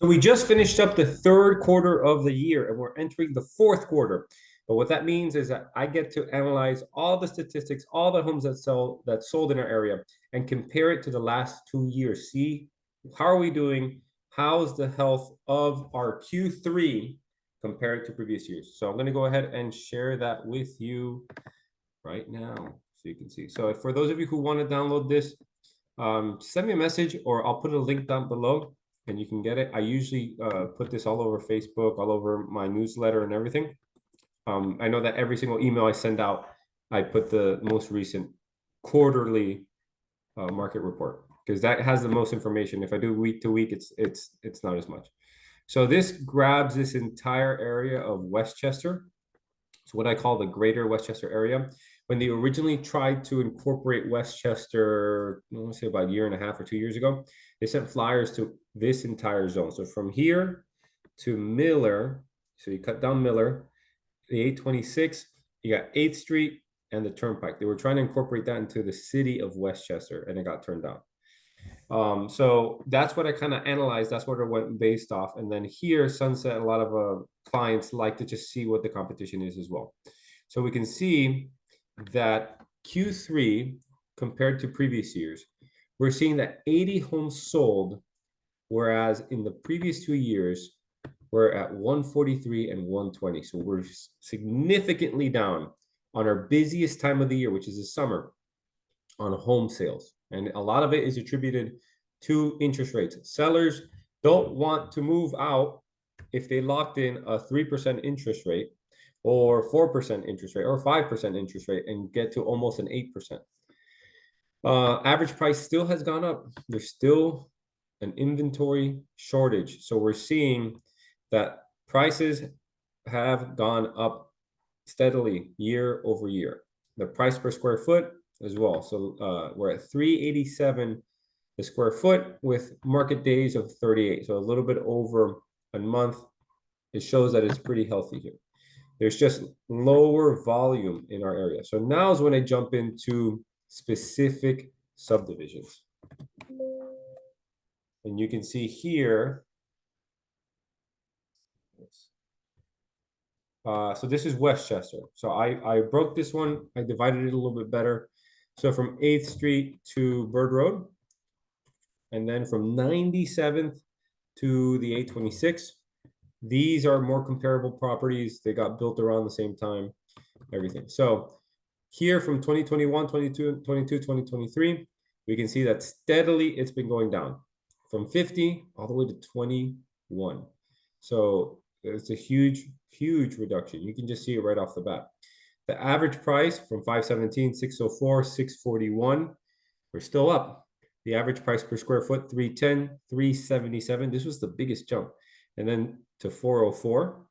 So we just finished up the third quarter of the year and we're entering the fourth quarter. But what that means is that I get to analyze all the statistics, all the homes that sold in our area and compare it to the last 2 years. See how are we doing? How's the health of our Q3 compared to previous years? So I'm going to go ahead and share that with you right now so you can see. So for those of you who want to download this, send me a message or I'll put a link down below and you can get it. I usually put this all over Facebook, all over my newsletter and everything. I know that every single email I send out, I put the most recent quarterly market report because that has the most information. If I do week to week, it's not as much. So this grabs this entire area of Westchester. It's what I call the greater Westchester area. When they originally tried to incorporate Westchester, I want to say about a year and a half or 2 years ago, they sent flyers to this entire zone. So from here to Miller, so you cut down Miller, the 826, you got 8th Street and the Turnpike. They were trying to incorporate that into the city of Westchester and it got turned down. So that's what I kind of analyzed. That's what it went based off. And then here, Sunset, a lot of clients like to just see what the competition is as well. So we can see that Q3 compared to previous years, we're seeing that 80 homes sold, whereas in the previous 2 years, we're at 143 and 120. So we're significantly down on our busiest time of the year, which is the summer, on home sales. And a lot of it is attributed to interest rates. Sellers don't want to move out if they locked in a 3% interest rate or 4% interest rate or 5% interest rate and get to almost an 8%. Average price still has gone up. There's still an inventory shortage. So we're seeing that prices have gone up steadily year over year. The price per square foot as well. So we're at 387 the square foot with market days of 38. So a little bit over a month. It shows that it's pretty healthy here. There's just lower volume in our area. So now is when I jump into specific subdivisions. And you can see here. So this is Westchester. So I broke this one. I divided it a little bit better. So from 8th Street to Bird Road, and then from 97th to the 826. These are more comparable properties. They got built around the same time, everything. So here from 2021, 22, 2023, we can see that steadily it's been going down from 50 all the way to 21. So it's a huge, huge reduction. You can just see it right off the bat. The average price from 517, 604, 641, we're still up. The average price per square foot, 310, 377. This was the biggest jump. And then to 404,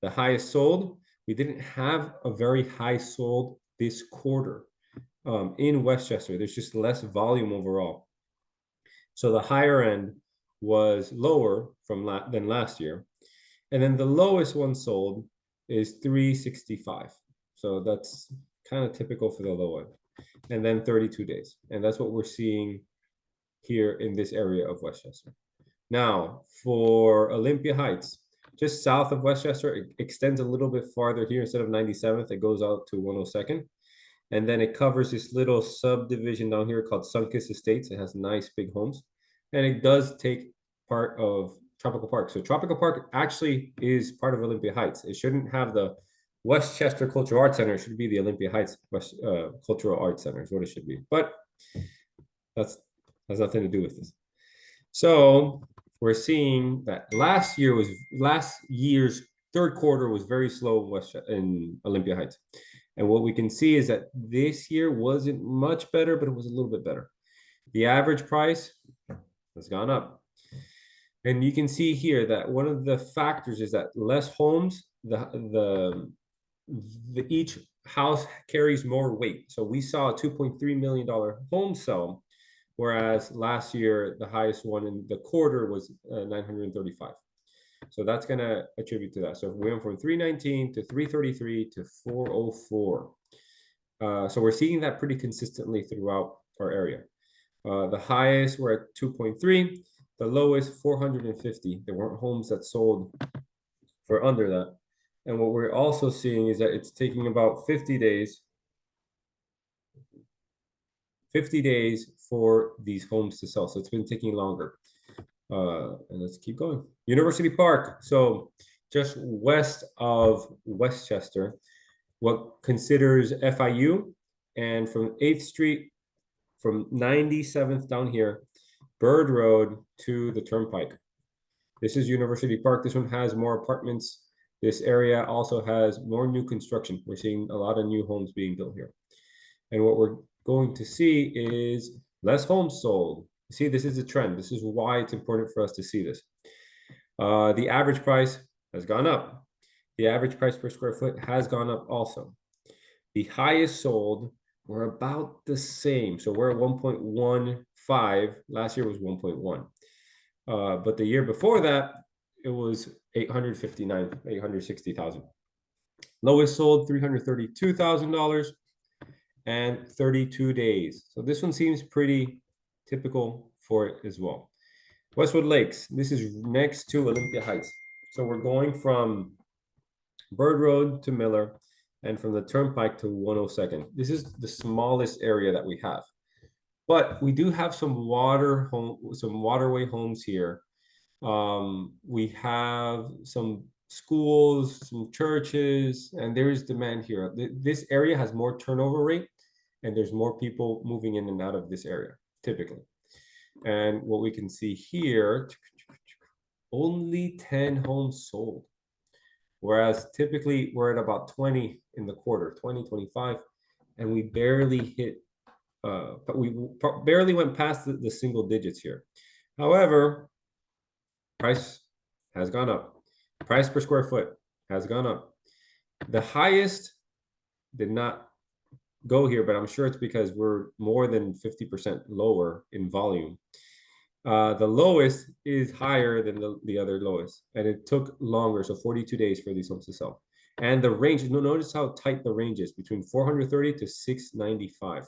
the highest sold. We didn't have a very high sold this quarter in Westchester. There's just less volume overall. So the higher end was lower than last year. And then the lowest one sold is 365. So that's kind of typical for the low end. And then 32 days. And that's what we're seeing here in this area of Westchester. Now, for Olympia Heights, just south of Westchester, it extends a little bit farther here. Instead of 97th, it goes out to 102nd. And then it covers this little subdivision down here called Sunkiss Estates. It has nice big homes. And it does take part of Tropical Park. So Tropical Park actually is part of Olympia Heights. It shouldn't have the Westchester Cultural Arts Center. It should be the Olympia Heights Cultural Arts Center is what it should be. But that's has nothing to do with this. So we're seeing that last year's third quarter was very slow in Olympia Heights. And what we can see is that this year wasn't much better, but it was a little bit better. The average price has gone up. And you can see here that one of the factors is that less homes, each house carries more weight. So we saw a $2.3 million home sell, whereas last year, the highest one in the quarter was 935. So that's going to attribute to that. So we went from 319 to 333 to 404. So we're seeing that pretty consistently throughout our area. The highest, we're at 2.3. The lowest 450. There weren't homes that sold for under that. And what we're also seeing is that it's taking about 50 days for these homes to sell. So it's been taking longer. And let's keep going. University Park. So just west of Westchester, what considers FIU, and from 8th Street, from 97th down here, Bird Road to the Turnpike. This is University Park. This one has more apartments. This area also has more new construction. We're seeing a lot of new homes being built here. And what we're going to see is less homes sold. See, this is a trend. This is why it's important for us to see this. The average price has gone up. The average price per square foot has gone up also. The highest sold were about the same. So we're at 1.15. Last year was 1.1. But the year before that, it was 860,000. Lowest sold $332,000 and 32 days. So this one seems pretty typical for it as well. Westwood Lakes, this is next to Olympia Heights. So we're going from Bird Road to Miller and from the Turnpike to 102nd. This is the smallest area that we have. But we do have some waterway homes here. We have some schools, some churches, and there is demand here. This area has more turnover rate, and there's more people moving in and out of this area, typically. And what we can see here, only 10 homes sold. Whereas typically we're at about 20 in the quarter, 20, 25, and we barely hit, but we barely went past the single digits here. However, price has gone up. Price per square foot has gone up. The highest did not go here, but I'm sure it's because we're more than 50% lower in volume. The lowest is higher than the other lowest, and it took longer, so 42 days for these homes to sell. And the range, notice how tight the range is, between 430 to 695.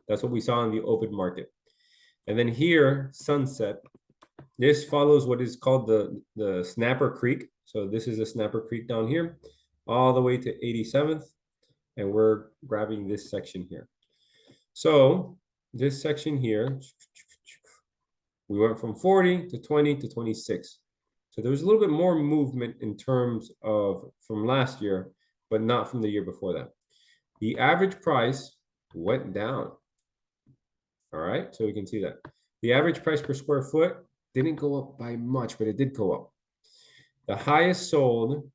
That's what we saw in the open market. And then here, Sunset, this follows what is called the Snapper Creek. So this is a Snapper Creek down here, all the way to 87th, and we're grabbing this section here. So this section here, we went from 40 to 20 to 26. So there was a little bit more movement in terms of from last year, but not from the year before that. The average price went down. All right, so we can see that. The average price per square foot didn't go up by much, but it did go up. The highest sold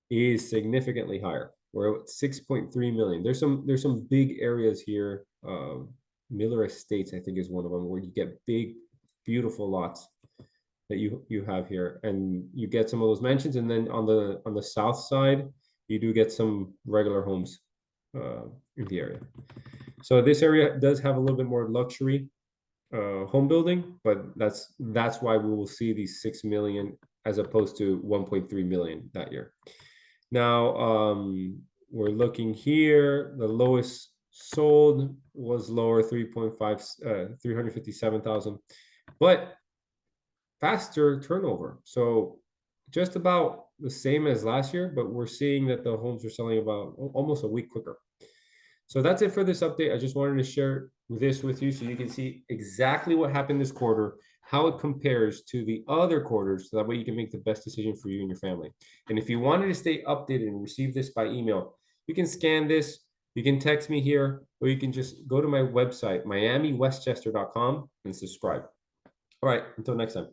is significantly higher. We're at 6.3 million. There's some big areas here. Miller Estates, I think, is one of them, where you get big, beautiful lots that you have here, and you get some of those mansions. And then on the south side, you do get some regular homes in the area. So this area does have a little bit more luxury home building, but that's why we will see these 6 million as opposed to 1.3 million that year. Now we're looking here. The lowest sold was lower, 357,000, but faster turnover. So just about the same as last year, but we're seeing that the homes are selling about almost a week quicker. So that's it for this update. I just wanted to share this with you so you can see exactly what happened this quarter, how it compares to the other quarters, so that way you can make the best decision for you and your family. And if you wanted to stay updated and receive this by email, you can scan this, you can text me here, or you can just go to my website, miamiwestchester.com, and subscribe. All right, until next time.